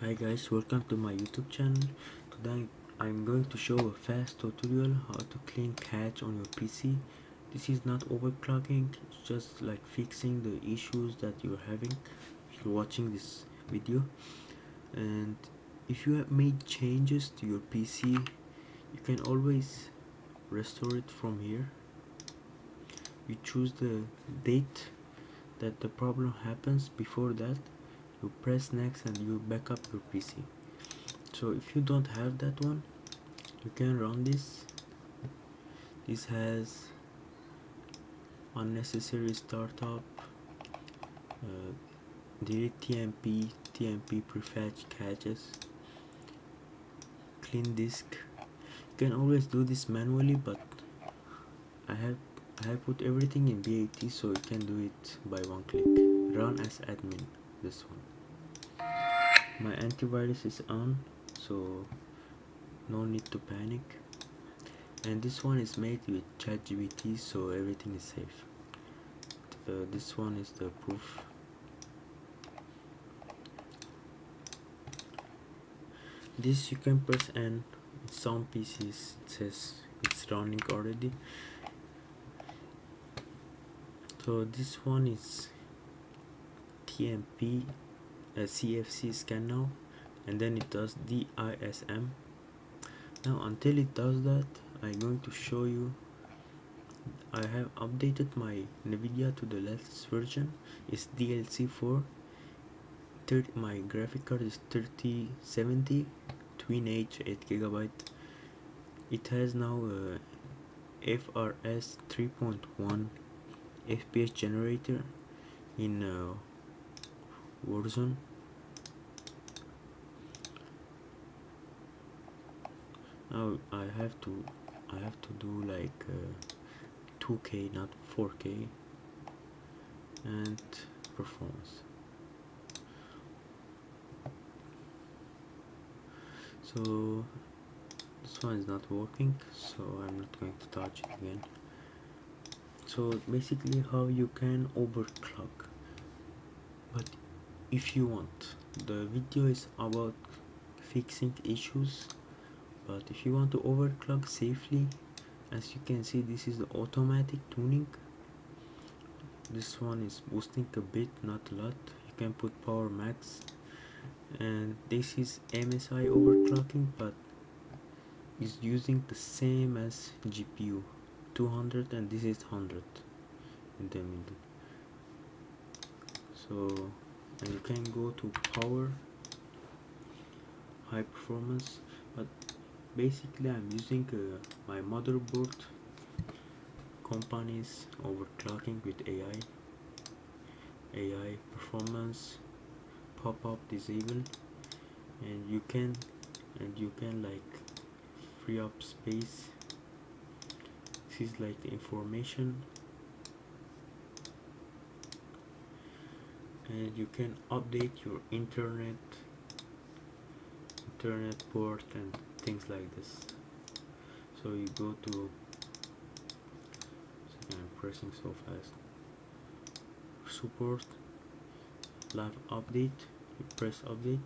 Hi guys, welcome to my YouTube channel. Today I'm going to show a fast tutorial how to clean cache on your PC. This is not overclocking, it's just like fixing the issues that you're having if you're watching this video. And if you have made changes to your PC, you can always restore it from here. You choose the date that the problem happens. Before that, you press next and you back up your PC. So if you don't have that one, you can run this. This has unnecessary startup, delete TMP prefetch caches, clean disk. You can always do this manually, but I have put everything in BAT, so you can do it by one click. Run as admin, this one. My antivirus is on, so no need to panic. And this one is made with ChatGPT, so everything is safe. This one is the proof. This you can press N. Some PCs it says it's running already. So this one is TMP CFC scan now, and then it does DISM. Now until it does that, I'm going to show you. I have updated my NVIDIA to the latest version. It's DLC4. My graphic card is 3070 Twin H 8GB. It has now a FRS 3.1 FPS generator in Warzone. Now I have to do like 2K, not 4K, and performance. So this one is not working, so I'm not going to touch it again. So basically how you can overclock, but if you want, the video is about fixing issues, but if you want to overclock safely, as you can see, this is the automatic tuning. This one is boosting a bit, not a lot. You can put power max, and this is MSI overclocking, but is using the same as GPU 200, and this is 100 in the middle. So, and you can go to power, high performance, but basically I'm using my motherboard company's overclocking with AI performance, pop-up disable, and you can like free up space. This is like the information, and you can update your internet port and things like this. So you go to, I'm pressing so fast, support, live update, you press update.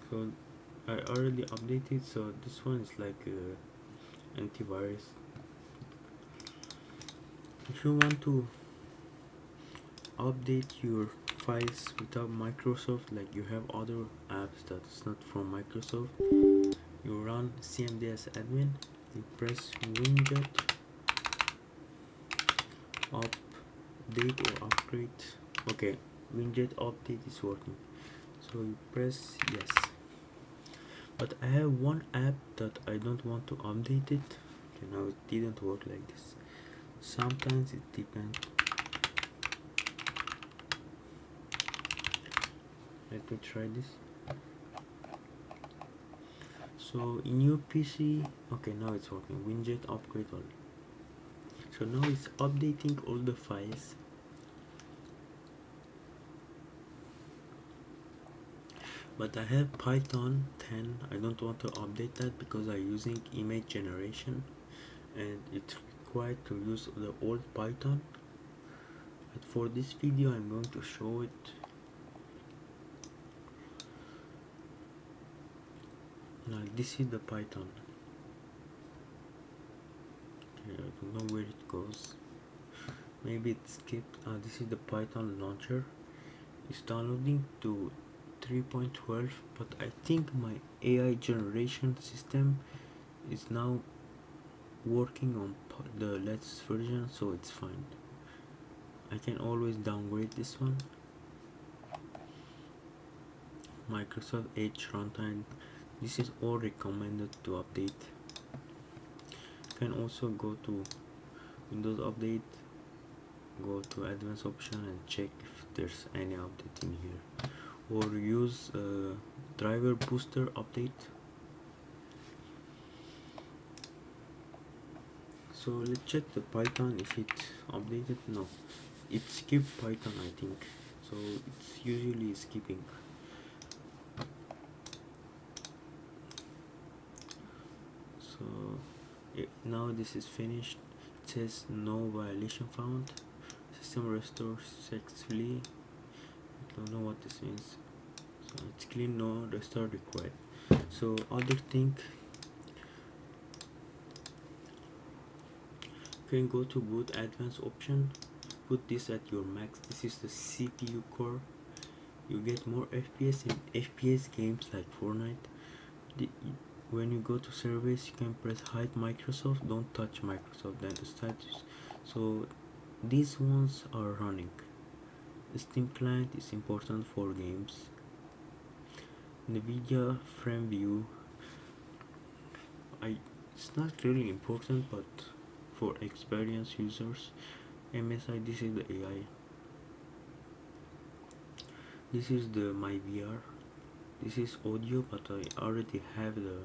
So I already updated, so this one is like antivirus. If you want to update your files without Microsoft, like you have other apps that's not from Microsoft, you run cmd as admin, you press winget update or upgrade. Okay, winget update is working, so you press yes. But I have one app that I don't want to update it. Okay, now it didn't work like this. Sometimes it depends. Let me try this. So in your PC, okay, now it's working. Winget upgrade all. So now it's updating all the files. But I have Python 10. I don't want to update that because I'm using image generation, and it's required to use the old Python. but for this video I'm going to show it. Like this is the Python. Okay, I don't know where it goes. Maybe it skipped. This is the Python launcher. It's downloading to 3.12, but I think my AI generation system is now working on the latest version, so it's fine. I can always downgrade this one. Microsoft Edge runtime. This is all recommended to update. You can also go to Windows Update, go to Advanced option and check if there's any update in here, or use driver booster update. So let's check the Python if it's updated. No, it skipped Python, I think, so it's usually skipping. So now this is finished. It says no violation found, system restores successfully. I don't know what this means, so it's clean, no restore required. So other thing, you can go to boot advanced option, put this at your max. This is the CPU core. You get more FPS in FPS games like Fortnite. When you go to service, you can press hide Microsoft, don't touch Microsoft, then the status. So these ones are running. The Steam client is important for games. NVIDIA frame view, it's not really important, but for experienced users. MSI, this is the AI. This is the my VR. This is audio, but I already have the